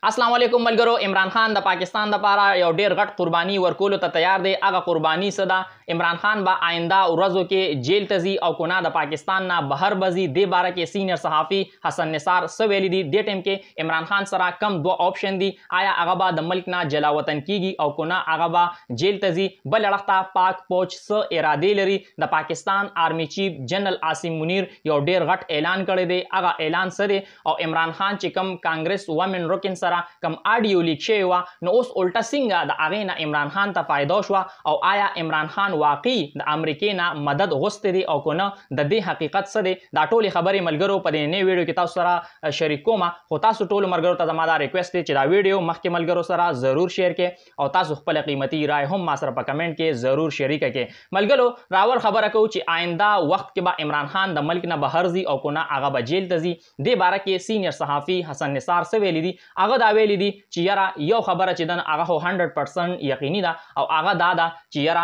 अस्सलाम वालेकुम मलगरो। इमरान खान द पाकिस्तान द पारा यो ढेर गट कुर्बानी वर्कोलो त तैयार दे। अगा कुर्बानी सदा इमरान खान बा आइंदा रज़ो के जेल तजी और कोना द पाकिस्तान ना बहर बजी दे बारा के सीनियर सहाफ़ी हसन निसार सवेली दी दे टाइम के इमरान खान सरा कम दो ऑप्शन दी आया अगबा द मुल्क ना जलावतन कीगी और कोना अगबा जेल तजी बल लड़ता पाक पहुंच स इरादे लरी। द Pakistan army chief general Asim Munir यो ढेर गट ऐलान करे दे। अगा ऐलान सदे और इमरान खान चिकम कांग्रेस वमेन रुकन कम ऑडियो लीक शे हुआ न उस उल्टा सिंगा द आगे ना इमरान खान ता फायदा हुआ और आया इमरान खान वाकई द अमेरिकी ना मदद गुस्ते दी और कोना द दे हकीकत सदे दा टोली खबरें मलगरो पदे ने वीडियो की तासु सरा शरीको मा होता सु टोल मलगरो ता जमादा रिक्वेस्ट है दा वीडियो मख के मलगरो सरा जरूर शेयर के और तासु खपल कीमती राय हम मा सरा कमेंट के जरूर शरीक के मलगरो रावर खबर को ची आइंदा वक्त के बा इमरान खान द मुल्क ना बहरजी और कोना आगा बा जेल तजी दे बारा के सीनियर सहाफ़ी हसन निसार सवेली दी आगा दावेली दी चियरा यो खबर चिदन आगा हो 100% यकीनी दा और आगा दादा चियरा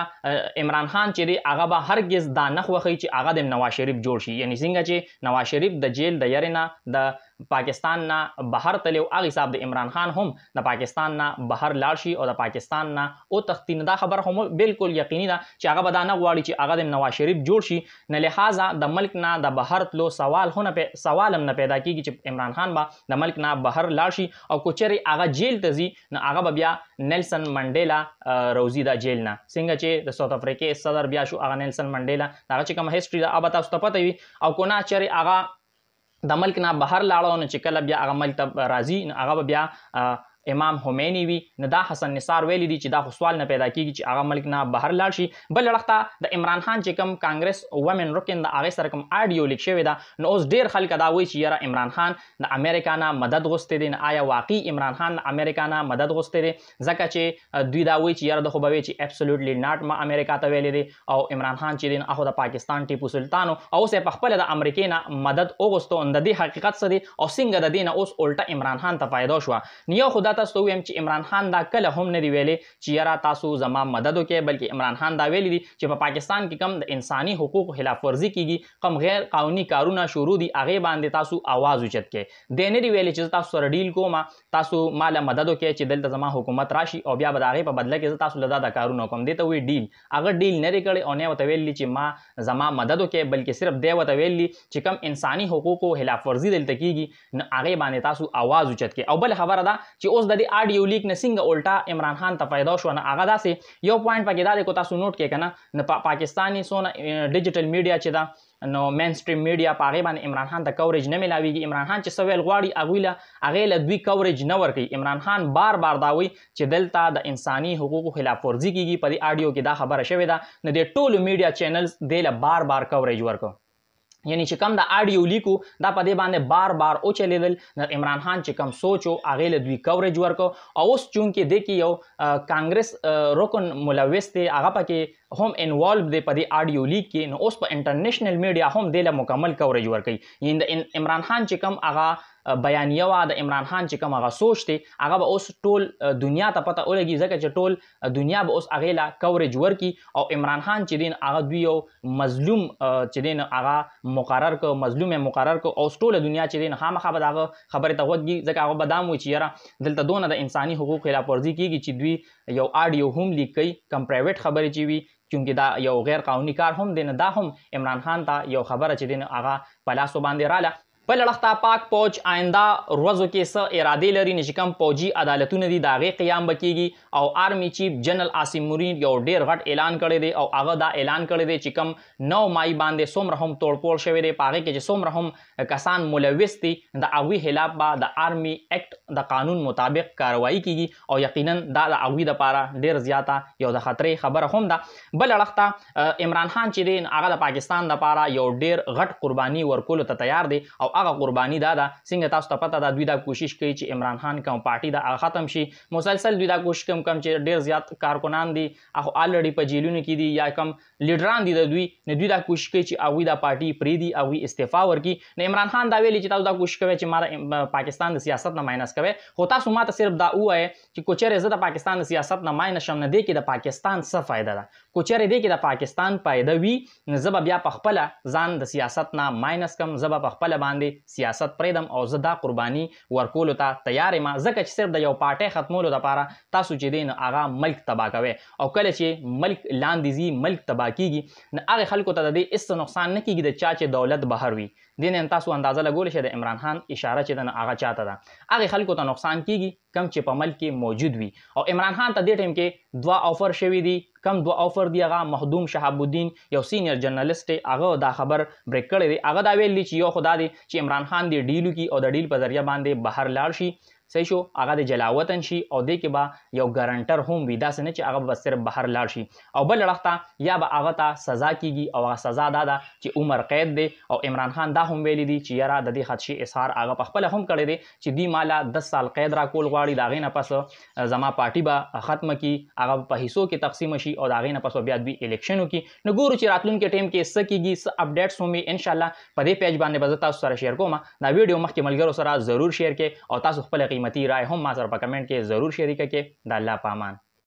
इमरान खान चिदे आगा बा हरगिज दा नख वखी ची आगा देम नवाज शरीफ जोड़शी यानी सिंगा चे नवाज शरीफ द जेल द यरेना द पाकिस्तान ना बहर तले आगे साहब द इमरान खान हम द पाकिस्तान ना बहर लाशी और द पाकिस्तान ना ओ तख्तीन दा खबर हम बिल्कुल यकीनी दा ची आगा बदा ना वाड़ी ची आगा देम नवाज शरीफ जोड़शी न लिहाजा द मुल्क ना द बहर तलो सवाल होना पे सवाल हम न पैदा की ची इमरान खान बा द मुल्क ना बहर लाशी और कुचरे आगा जेल तजी न आगा बबिया नेल्सन मंडेला रोजी दा जेल ना सिंगा चे द साउथ अफ्रीका सदर बिया शो आगा नेल्सन मंडेला आगा ची कम हिस्ट्री दा अब तास तो पता ही और कोना चरे आगा द मुल्क ना बहर लाड़ो न चिकल बिया आगा मुल्क तब राजी न आगा बबिया इमाम हुमैनी वी नदा हसन निसार वेली दी चिदा सवाल न पैदा की आगा मुल्क ना बहर लाशी बल लड़ता द इमरान खान चिकम कांग्रेस वमेन रुकन द आगे सरकम ऑडियो लिख शेवेदा न उस ढेर खल कदा हुई चियरा इमरान खान द अमेरिका ना मदद गुस्ते दे न आया वाकई इमरान खान अमेरिका ना मदद गुस्ते दे जका चे द्विदा हुई चियरा द खुबवे ची एब्सोल्युटली नॉट मा अमेरिका त वेली दे और इमरान खान ची दिन अहो द पाकिस्तान टीपू सुल्तान और से पखपल द अमेरिका ना मदद ओ गुस्तो न दी हकीकत सदी और सिंग द दिन उस उल्टा इमरान खान त फायदा हुआ नियो खुदा तस्तो एम ची इमरान खान दा कल हम ने दी वेले चियरा तासु जमा मदद के बल्कि इमरान खान दा वेली दी ची पाकिस्तान की कम इंसानी हुकूक खिलाफ वर्जी की कम गैर कानूनी कारूना शुरू दी आगे बांधे तासु आवाज उचत के देने दी वेले ची तासु सर डील को मा तासु माला मदद के ची दल जमा हुकूमत राशि और ब्या बदागे पर बदले के तासु लदा दा कारून हुकम देते हुए डील अगर डील न करे ओने वतवेली ची मा जमा मदद के बल्कि सिर्फ दे वतवेली ची कम इंसानी हुकूक खिलाफ वर्जी दल तकीगी न आगे बांधे तासु आवाज उचत के और बल खबर अदा ची उस ददी ऑडियो लीक ने सिंग उल्टा इमरान खान त पैदा शो न आगादा से यो पॉइंट पके दादे को तासु नोट के कना न पाकिस्तानी सोना डिजिटल मीडिया चिदा नो मेन स्ट्रीम मीडिया पागे बान इमरान खान त कवरेज न मिलावीगी इमरान खान च सवेल ग्वाड़ी अगुला अगेला द्वी कवरेज न वर्की इमरान खान बार बार दावी च दलता द इंसानी हुकूक खिलाफ वर्जी की पदी ऑडियो की दा खबर शवेदा न दे टोल मीडिया चैनल्स देला बार बार कवरेज वर्को यानी चिकम द ऑडियो लीको दा पदे बांधे बार बार ओ चले दल न इमरान खान चिकम सोचो आगे ले द्वी कवरेज वर्को और उस चूंकि देखी यो कांग्रेस रोकन मुलविस थे आगा पके हम इन्वॉल्व दे पदे ऑडियो लीक के न उस पर इंटरनेशनल मीडिया हम देला मुकम्मल कवरेज वर्की इमरान खान चिकम आगा बयानिया द इमरान खान चिकम आगा सोचते आगा उस टोल दुनिया त पता ओलेगी जगह च टोल दुनिया ब उस अगेला कवरेज वर्की और इमरान खान चिदिन आगा दुयो मजलूम चिदिन आगा मुकर्रर को मजलूम मुकर्रर को और टोल दुनिया चिदिन हम खबर आगा खबर तवगी जगह आगा बदाम हुई चियरा दिल त दोना द इंसानी हुकूक खिलाफ वर्जी की चिदवी यो ऑडियो हम लीक कई कम प्राइवेट खबर चीवी क्योंकि दा यो गैर कानूनी कार हम देन दा हम इमरान खान ता यो खबर चिदिन आगा पलासो बांधे राला पल लड़ता पाक पहुंच आइंदा रोज़ो के स इरादे लरी निशिकम फौजी अदालतों ने दी दागे क़याम बकीगी और army chief general Asim Munir यो डेर घट ऐलान करे दे और आगा दा ऐलान करे दे चिकम 9 माई बांधे सोम रहम तोड़पोड़ शवे दे पागे के सोम रहम कसान मुलविस थी द अगवी खिलाफ बा द आर्मी एक्ट द कानून मुताबिक कार्रवाई की और यकीनन दा अगवी द पारा डेर ज्यादा यो द खतरे खबर हम दा बल लड़ता इमरान खान चिदेन आगा द पाकिस्तान द पारा यो डेर घट कुर्बानी वर्कुल त तैयार दे और आगा कुर्बानी दादा सिंह तासु पता दा द्विदा कोशिश की ची इमरान खान का पार्टी दा खत्म शी मुसलसल द्विदा कोशिश कम कम चे डेर ज्यादा कारकुनान दी आहो ऑलरेडी पर जेलून की दी या कम लीडरान दी द्वी ने द्विदा कोशिश की ची अगुदा पार्टी प्रीदी अगुई इस्तीफा वर्की ने इमरान खान दावेली ची तासु दा कोशिश कवे ची मारा पाकिस्तान द सियासत न माइनस कवे होता सुमा त सिर्फ दा हुआ है कि कोचरे ज़दा पाकिस्तान द सियासत न माइनस शम न दे कि द पाकिस्तान स फायदा दा कोचरे दे कि द पाकिस्तान पायदा वी जब बिया पखपला जान द सियासत न माइनस कम जब पखपला बांधे باندې سیاست پرېږدم او زه دا قرباني ورکولو ته تیار یم، ځکه چې صرف د یو پارټۍ ختمولو دپاره تاسو چې دی نو هغه ملک تباه کوئ، او کله چې ملک لاندې ځي ملک تباه کیږي نو هغې خلکو ته د دې هېڅ نقصان نه کیږي د چا چې دولت بهر وي. دې نه تاسو اندازه لګولی شئ د عمران خان اشاره چې ده نو هغه چاته ده، هغې خلکو ته نقصان کیږي کم چې په ملک کې موجود وي. او عمران خان ته دې ټایم کې 2 آفر شوي دي. کم 2 آفر دي هغه مخدوم شهاب الدین یو سینیر جرنالست دی، هغه دا خبر بریک کړی دی. هغه دا ویل دي چې یو خو دا دی چې عمران خان دې ډیل وکړي او د ډیل په ذریعه باندې بهر لاړ شي، صحیح شو، هغه د جلاوطن شي او دې کې به یو ګارنټر هم وي، داسې نه چې هغه به صرف بهر لاړ شي. او بل اړخ ته یا به هغه ته سزا کیږي او هغه سزا دا ده چې عمر قید دی. او عمران خان دا هم ویلی دي چې یاره د دې خدشې اظهار هغه پخپله هم کړی دی چې دوی ماله 10 سال قید راکول غواړي، د هغې نه پس زما پارټي به ختمه کړي، هغه په حصو کې تقسیم شي او د هغې نه پس بیا دوی الیکشن وکړي. نو ګورو چې راتلونکي ټایم کې څه کیږي، څه اپډیټس هم وي انشاءالله په دې پیج باندې به زه تاسو سره شیر کوم. دا ویډیو مخکې ملګرو سره ضرور شیر کړئ او تاسو خپله قیمتي رای هم ما سره په کمنټ کې ضرور شریکه کړئ. د الله په امان.